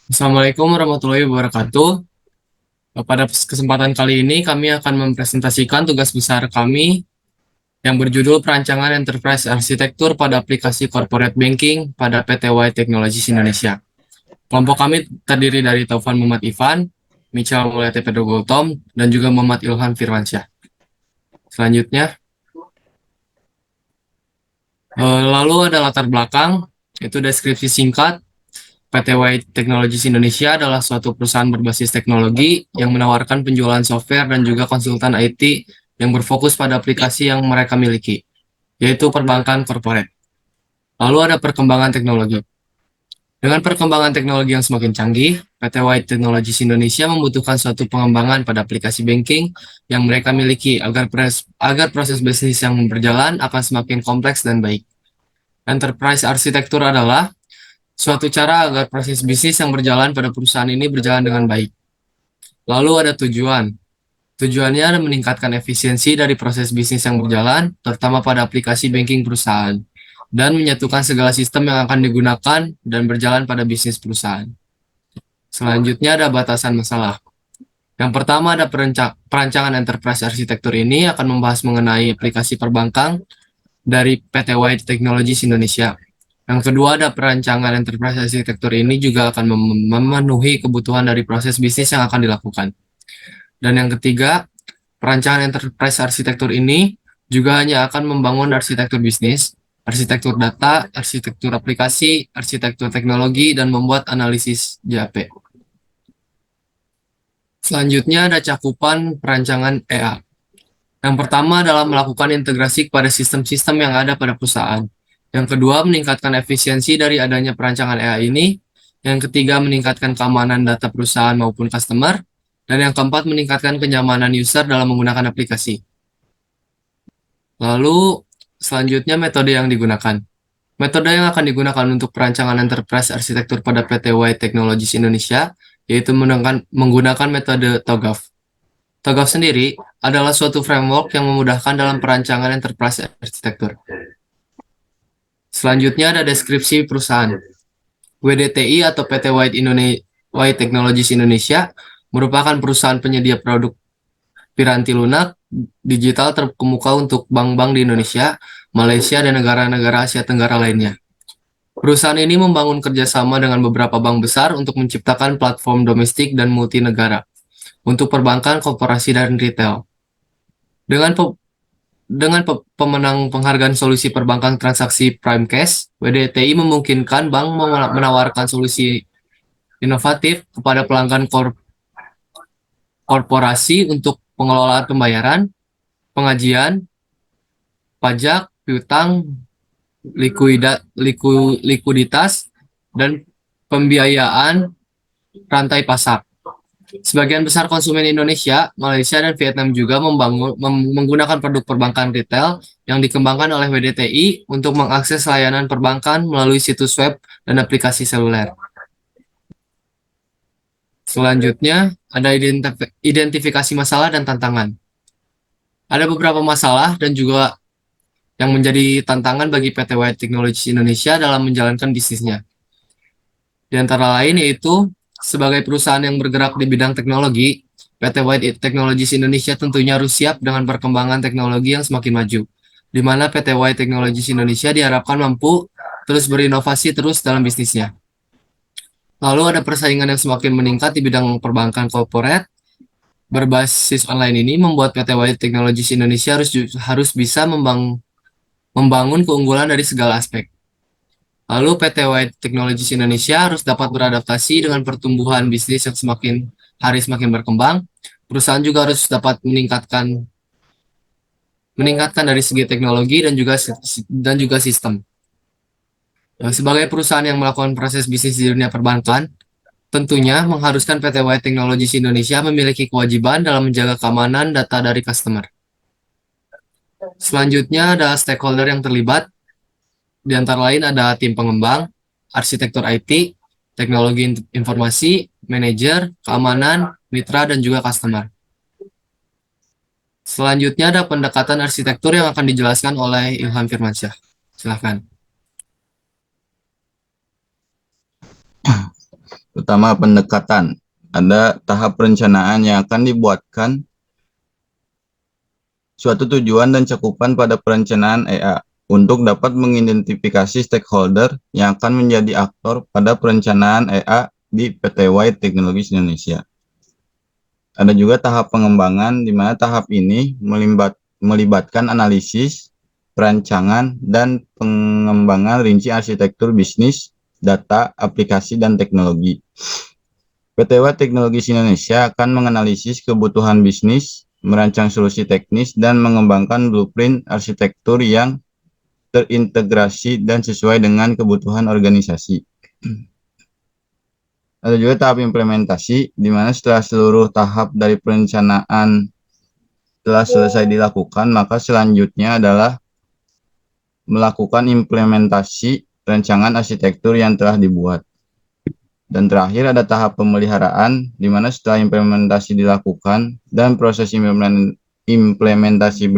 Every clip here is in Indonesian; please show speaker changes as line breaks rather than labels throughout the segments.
Assalamualaikum warahmatullahi wabarakatuh. Pada kesempatan kali ini kami akan mempresentasikan tugas besar kami yang berjudul Perancangan Enterprise Arsitektur pada Aplikasi Corporate Banking pada PTY Technologies Indonesia. Kelompok kami terdiri dari Taufan Muhammad Ivan, Michal Mulyati Pedro Gautom, dan juga Muhammad Ilham Firmansyah. Selanjutnya, lalu ada latar belakang, itu deskripsi singkat. PTY Technologies Indonesia adalah suatu perusahaan berbasis teknologi yang menawarkan penjualan software dan juga konsultan IT yang berfokus pada aplikasi yang mereka miliki, yaitu perbankan korporat. Lalu ada perkembangan teknologi. Dengan perkembangan teknologi yang semakin canggih, PTY Technologies Indonesia membutuhkan suatu pengembangan pada aplikasi banking yang mereka miliki agar proses bisnis yang berjalan akan semakin kompleks dan baik. Enterprise arsitektur adalah suatu cara agar proses bisnis yang berjalan pada perusahaan ini berjalan dengan baik. Lalu ada tujuan. Tujuannya adalah meningkatkan efisiensi dari proses bisnis yang berjalan, terutama pada aplikasi banking perusahaan, dan menyatukan segala sistem yang akan digunakan dan berjalan pada bisnis perusahaan. Selanjutnya ada batasan masalah. Yang pertama ada perancangan enterprise arsitektur ini akan membahas mengenai aplikasi perbankan dari PTY Technologies Indonesia. Yang kedua ada perancangan enterprise arsitektur ini juga akan memenuhi kebutuhan dari proses bisnis yang akan dilakukan. Dan yang ketiga, perancangan enterprise arsitektur ini juga hanya akan membangun arsitektur bisnis, arsitektur data, arsitektur aplikasi, arsitektur teknologi, dan membuat analisis JAP. Selanjutnya ada cakupan perancangan EA. Yang pertama adalah melakukan integrasi kepada sistem-sistem yang ada pada perusahaan. Yang kedua, meningkatkan efisiensi dari adanya perancangan EA ini. Yang ketiga, meningkatkan keamanan data perusahaan maupun customer. Dan yang keempat, meningkatkan kenyamanan user dalam menggunakan aplikasi. Lalu, selanjutnya metode yang digunakan. Metode yang akan digunakan untuk perancangan enterprise arsitektur pada PTY Technologies Indonesia, yaitu menggunakan metode TOGAF. TOGAF sendiri adalah suatu framework yang memudahkan dalam perancangan enterprise arsitektur. Selanjutnya ada deskripsi perusahaan. WDTI atau PT White Technologies Indonesia merupakan perusahaan penyedia produk piranti lunak digital terkemuka untuk bank-bank di Indonesia, Malaysia, dan negara-negara Asia Tenggara lainnya. Perusahaan ini membangun kerjasama dengan beberapa bank besar untuk menciptakan platform domestik dan multinegara untuk perbankan, korporasi, dan retail. Dengan pemenang penghargaan solusi perbankan transaksi Prime Cash, WDTI memungkinkan bank menawarkan solusi inovatif kepada pelanggan korporasi untuk pengelolaan pembayaran, pengajian, pajak, piutang, likuiditas, dan pembiayaan rantai pasar. Sebagian besar konsumen Indonesia, Malaysia, dan Vietnam juga menggunakan produk perbankan retail yang dikembangkan oleh WDTI untuk mengakses layanan perbankan melalui situs web dan aplikasi seluler. Selanjutnya, ada identifikasi masalah dan tantangan. Ada beberapa masalah dan juga yang menjadi tantangan bagi PT White Technologies Indonesia dalam menjalankan bisnisnya. Di antara lain yaitu, sebagai perusahaan yang bergerak di bidang teknologi, PT White Technologies Indonesia tentunya harus siap dengan perkembangan teknologi yang semakin maju, di mana PT White Technologies Indonesia diharapkan mampu terus berinovasi terus dalam bisnisnya. Lalu ada persaingan yang semakin meningkat di bidang perbankan korporat. Berbasis online ini membuat PT White Technologies Indonesia harus bisa membangun keunggulan dari segala aspek. Lalu PT White Technologies Indonesia harus dapat beradaptasi dengan pertumbuhan bisnis yang semakin hari semakin berkembang. Perusahaan juga harus dapat meningkatkan dari segi teknologi dan juga sistem. Sebagai perusahaan yang melakukan proses bisnis di dunia perbankan, tentunya mengharuskan PT White Technologies Indonesia memiliki kewajiban dalam menjaga keamanan data dari customer. Selanjutnya ada stakeholder yang terlibat. Di antara lain ada tim pengembang, arsitektur IT, teknologi informasi, manajer, keamanan, mitra, dan juga customer. Selanjutnya ada pendekatan arsitektur yang akan dijelaskan oleh Ilham Firmansyah. Silahkan.
Pertama, pendekatan. Ada tahap perencanaan yang akan dibuatkan suatu tujuan dan cakupan pada perencanaan EA untuk dapat mengidentifikasi stakeholder yang akan menjadi aktor pada perencanaan EA di PT White Technologies Indonesia. Ada juga tahap pengembangan, di mana tahap ini melibatkan analisis, perancangan, dan pengembangan rinci arsitektur bisnis, data, aplikasi, dan teknologi. PT White Technologies Indonesia akan menganalisis kebutuhan bisnis, merancang solusi teknis, dan mengembangkan blueprint arsitektur yang terintegrasi dan sesuai dengan kebutuhan organisasi. Ada juga tahap implementasi, di mana setelah seluruh tahap dari perencanaan telah selesai dilakukan, maka selanjutnya adalah melakukan implementasi rancangan arsitektur yang telah dibuat. Dan terakhir ada tahap pemeliharaan, di mana setelah implementasi dilakukan dan proses implementasi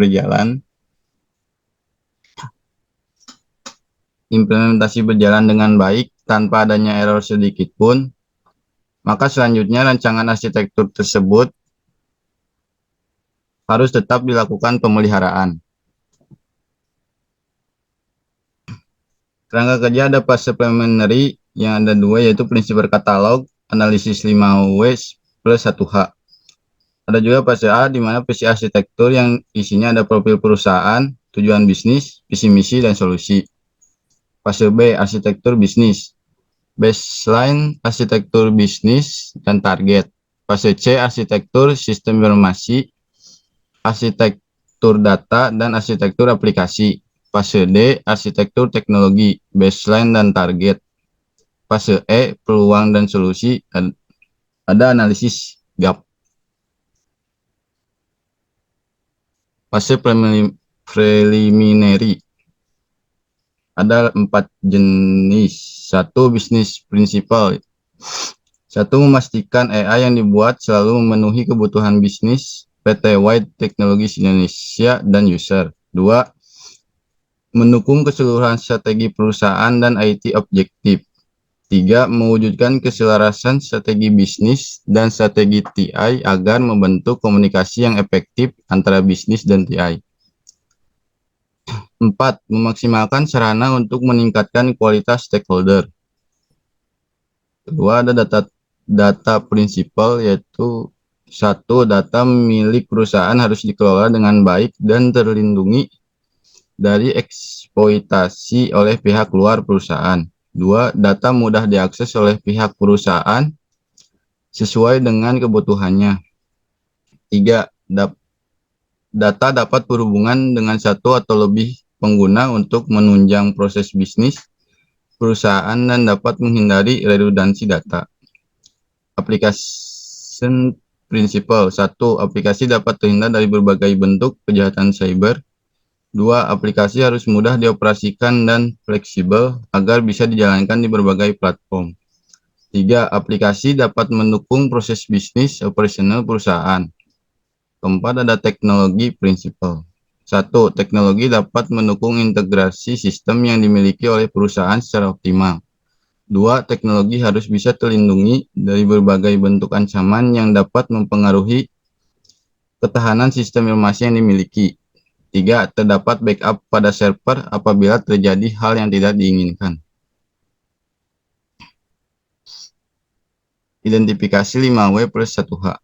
berjalan dengan baik tanpa adanya error sedikit pun, maka selanjutnya rancangan arsitektur tersebut harus tetap dilakukan pemeliharaan. Kerangka kerja ada fase preliminary yang ada dua, yaitu prinsip berkatalog, analisis 5W plus 1H. Ada juga fase A, di mana visi arsitektur yang isinya ada profil perusahaan, tujuan bisnis, visi misi, dan solusi. Fase B, arsitektur bisnis, baseline arsitektur bisnis dan target. Fase C, arsitektur sistem informasi, arsitektur data, dan arsitektur aplikasi. Fase D, arsitektur teknologi, baseline dan target. Fase E, peluang dan solusi, dan ada analisis gap. Fase preliminary ada 4 jenis. 1, bisnis prinsipal. 1, memastikan EA yang dibuat selalu memenuhi kebutuhan bisnis PT White Technologies Indonesia dan user. 2, mendukung keseluruhan strategi perusahaan dan IT objektif. 3, mewujudkan keselarasan strategi bisnis dan strategi TI agar membentuk komunikasi yang efektif antara bisnis dan TI. 4, memaksimalkan sarana untuk meningkatkan kualitas stakeholder. Kedua, ada data prinsipal, yaitu 1, data milik perusahaan harus dikelola dengan baik dan terlindungi dari eksploitasi oleh pihak luar perusahaan. 2, data mudah diakses oleh pihak perusahaan sesuai dengan kebutuhannya. 3, data dapat berhubungan dengan satu atau lebih pengguna untuk menunjang proses bisnis perusahaan dan dapat menghindari redundansi data. Application principle. 1, aplikasi dapat terhindar dari berbagai bentuk kejahatan cyber. 2, aplikasi harus mudah dioperasikan dan fleksibel agar bisa dijalankan di berbagai platform. 3, aplikasi dapat mendukung proses bisnis operasional perusahaan. Keempat, ada teknologi prinsipal. 1, teknologi dapat mendukung integrasi sistem yang dimiliki oleh perusahaan secara optimal. 2, teknologi harus bisa terlindungi dari berbagai bentuk ancaman yang dapat mempengaruhi ketahanan sistem informasi yang dimiliki. 3, terdapat backup pada server apabila terjadi hal yang tidak diinginkan. Identifikasi 5W plus 1H.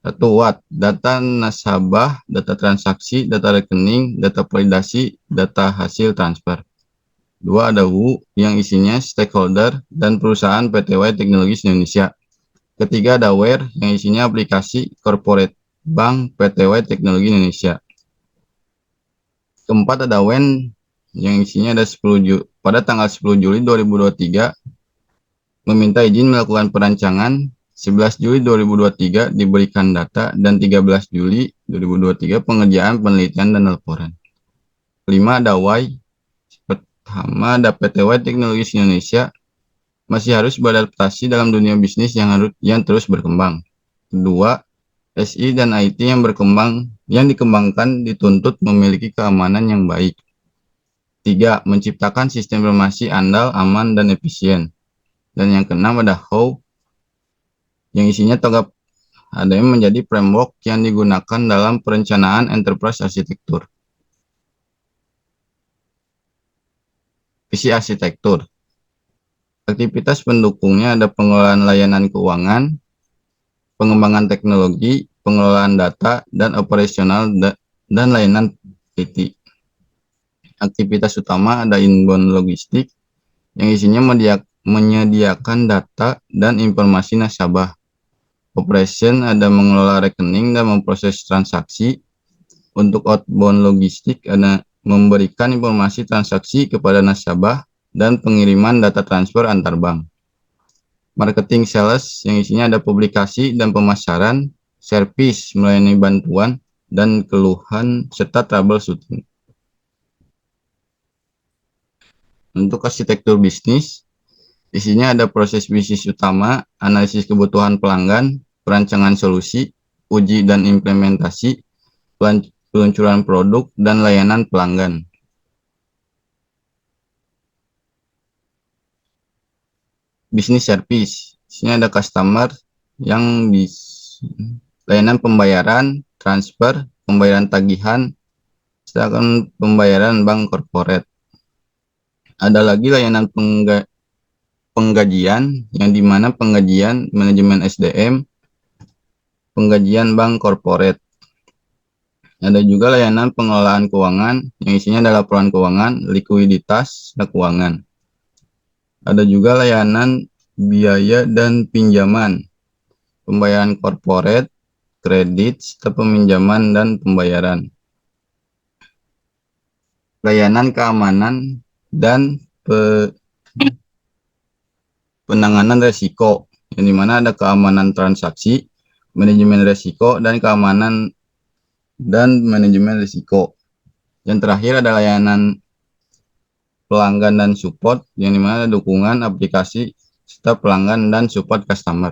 1, WAT, data nasabah, data transaksi, data rekening, data validasi, data hasil transfer. 2, ada WHO yang isinya stakeholder dan perusahaan PT White Technologies Indonesia. Ketiga, ada WHERE yang isinya aplikasi corporate bank PT White Technologies Indonesia. Keempat, ada WHEN yang isinya ada pada tanggal 10 Juli 2023 meminta izin melakukan perancangan, 11 Juli 2023 diberikan data, dan 13 Juli 2023 pengerjaan penelitian dan laporan. 5, ada WHY. Pertama, ada PT White Technologies Indonesia masih harus beradaptasi dalam dunia bisnis yang terus berkembang. Kedua, SI dan IT yang dikembangkan dituntut memiliki keamanan yang baik. 3, menciptakan sistem informasi andal, aman, dan efisien. Dan yang keenam ada how, yang isinya tanggap ADM menjadi framework yang digunakan dalam perencanaan enterprise arsitektur. Visi arsitektur. Aktivitas pendukungnya ada pengelolaan layanan keuangan, pengembangan teknologi, pengelolaan data, dan operasional dan layanan IT. Aktivitas utama ada inbound logistik, yang isinya menyediakan data dan informasi nasabah. Operation ada mengelola rekening dan memproses transaksi. Untuk outbound logistik ada memberikan informasi transaksi kepada nasabah dan pengiriman data transfer antar bank. Marketing sales yang isinya ada publikasi dan pemasaran, servis melayani bantuan dan keluhan serta troubleshooting. Untuk arsitektur bisnis, isinya ada proses bisnis utama, analisis kebutuhan pelanggan, perancangan solusi, uji dan implementasi, peluncuran produk, dan layanan pelanggan. Bisnis service, isinya ada customer yang layanan pembayaran, transfer, pembayaran tagihan, sedangkan pembayaran bank corporate. Ada lagi layanan penggajian, yang dimana penggajian manajemen SDM, penggajian bank corporate. Ada juga layanan pengelolaan keuangan, yang isinya adalah laporan keuangan, likuiditas, dan keuangan. Ada juga layanan biaya dan pinjaman, pembayaran corporate, kredit, serta peminjaman dan pembayaran. Layanan keamanan dan penanganan resiko, yang dimana ada keamanan transaksi, manajemen resiko, dan keamanan dan manajemen risiko. Yang terakhir ada layanan pelanggan dan support, yang dimana dukungan aplikasi serta pelanggan dan support customer.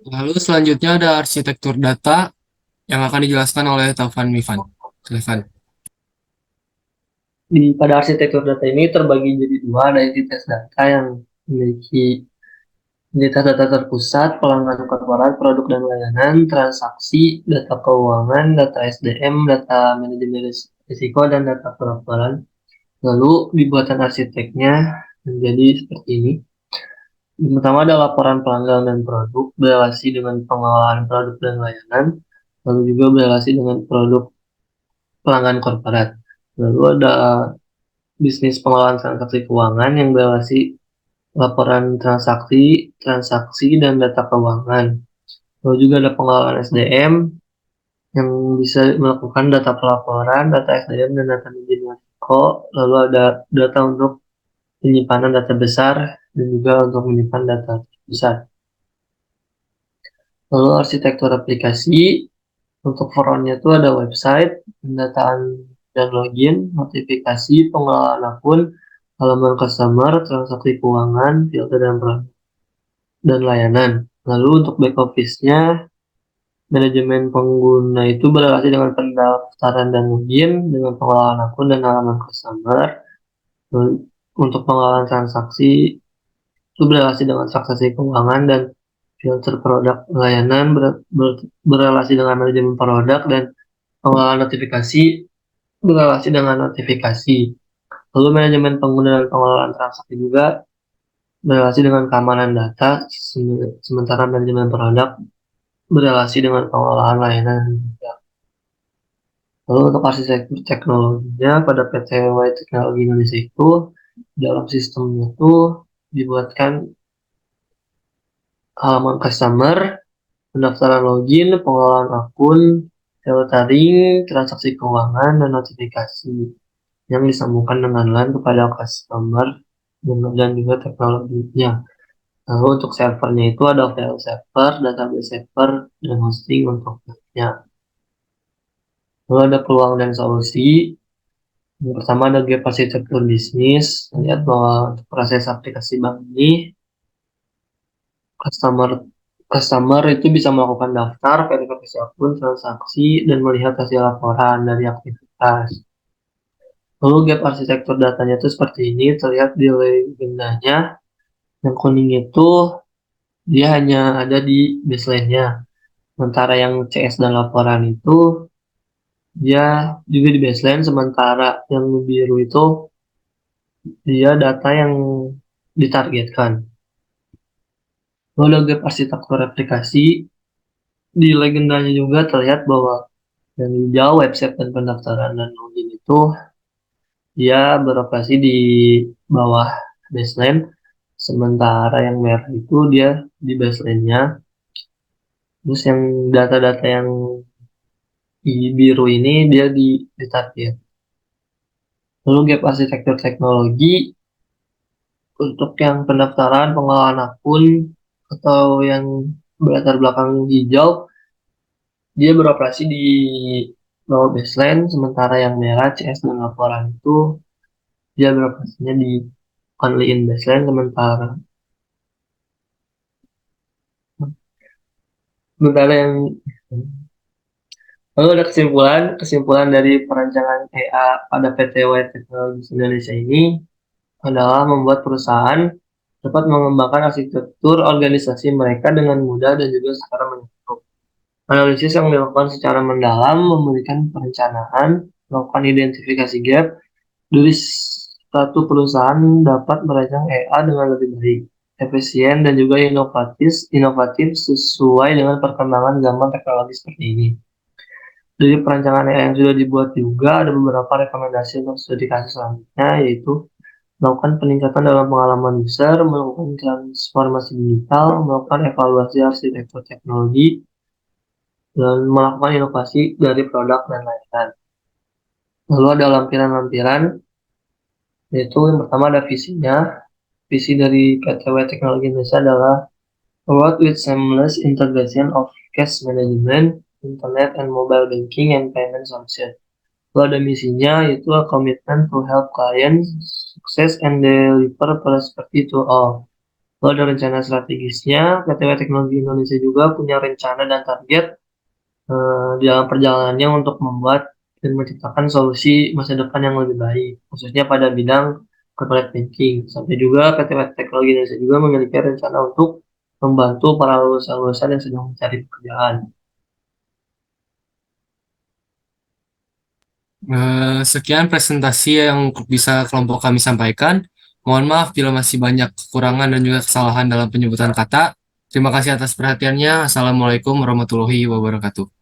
Lalu selanjutnya ada arsitektur data yang akan dijelaskan oleh Taufan Mifan. Silakan.
Pada arsitektur data ini terbagi jadi dua, ada entitas data yang memiliki entitas data terpusat, pelanggan korporat, produk dan layanan, transaksi, data keuangan, data SDM, data manajemen risiko, dan data pelaporan. Lalu dibuatan arsiteknya menjadi seperti ini. Yang pertama ada laporan pelanggan dan produk, berrelasi dengan pengelolaan produk dan layanan, lalu juga berrelasi dengan produk pelanggan korporat. Lalu ada bisnis pengelolaan transaksi keuangan yang berrelasi laporan transaksi, dan data keuangan. Lalu juga ada pengelolaan SDM yang bisa melakukan data pelaporan, data SDM, dan data manajemen risiko. Lalu ada data untuk penyimpanan data besar dan juga untuk menyimpan data besar. Lalu arsitektur aplikasi, untuk front-nya itu ada website, pendataan dan login, notifikasi, pengelolaan akun, halaman customer, transaksi keuangan, filter dan produk, dan layanan. Lalu untuk back office-nya, manajemen pengguna itu berrelasi dengan pendaftaran dan login, dengan pengelolaan akun dan halaman customer. Lalu, untuk pengelolaan transaksi itu berrelasi dengan transaksi keuangan dan filter produk. Layanan berrelasi dengan manajemen produk, dan pengelolaan notifikasi berrelasi dengan notifikasi. Lalu manajemen pengguna dan pengelolaan transaksi juga berrelasi dengan keamanan data, sementara manajemen produk berrelasi dengan pengelolaan layanan. Lalu untuk arsitektur teknologinya pada PTW Teknologi Indonesia itu dalam sistemnya itu dibuatkan halaman customer, pendaftaran login, pengelolaan akun, filtering, transaksi keuangan, dan notifikasi yang disambungkan dengan LAN kepada customer dan juga teknologinya. Lalu untuk servernya itu ada file server, database server, dan hosting untuk netnya. Lalu ada peluang dan solusi. Yang pertama ada gap arsitektur bisnis. Lihat bahwa untuk proses aplikasi bank ini, customer itu bisa melakukan daftar, verifikasi akun, transaksi, dan melihat hasil laporan dari aktivitas. Lalu gap arsitektur datanya itu seperti ini, terlihat di legendanya. Yang kuning itu dia hanya ada di baseline-nya. Sementara yang CS dan laporan itu dia juga di baseline, sementara yang biru itu dia data yang ditargetkan. Lalu gap arsitektur aplikasi di legendanya juga terlihat bahwa yang hijau website dan pendaftaran dan login itu dia beroperasi di bawah baseline, sementara yang merah itu dia di baseline-nya. Terus yang data-data yang di biru ini dia di target. Lalu gap arsitektur teknologi untuk yang pendaftaran, pengelolaan akun, atau yang berlatar belakang hijau, dia beroperasi di bawah baseline, sementara yang merah CS dan laporan itu dia beroperasinya di only in baseline, sementara yang lalu ada kesimpulan dari perancangan EA pada PT White Technologies Indonesia ini adalah membuat perusahaan dapat mengembangkan arsitektur organisasi mereka dengan mudah dan juga secara menyeluruh. Analisis yang dilakukan secara mendalam memberikan perencanaan, melakukan identifikasi gap, dari satu perusahaan dapat merancang EA dengan lebih baik, efisien, dan juga inovatif sesuai dengan perkembangan zaman teknologi seperti ini. Dari perancangan EA yang sudah dibuat juga ada beberapa rekomendasi untuk studi kasus selanjutnya, yaitu melakukan peningkatan dalam pengalaman user, melakukan transformasi digital, melakukan evaluasi arsitektur teknologi, dan melakukan inovasi dari produk dan layanan. Lalu ada lampiran-lampiran, yaitu yang pertama ada visinya. Visi dari PTW Teknologi Indonesia adalah a world with seamless integration of cash management, internet and mobile banking and payment solution. Lalu ada misinya, yaitu a commitment to help clients success and deliver prosperity to all. Lalu ada rencana strategisnya, PTW Teknologi Indonesia juga punya rencana dan target di dalam perjalanannya untuk membuat dan menciptakan solusi masa depan yang lebih baik, khususnya pada bidang corporate banking. Sampai juga PT Teknologi Indonesia juga memiliki rencana untuk membantu para lulusan-lulusan yang sedang mencari pekerjaan.
Sekian presentasi yang bisa kelompok kami sampaikan. Mohon maaf bila masih banyak kekurangan dan juga kesalahan dalam penyebutan kata. Terima kasih atas perhatiannya. Assalamualaikum warahmatullahi wabarakatuh.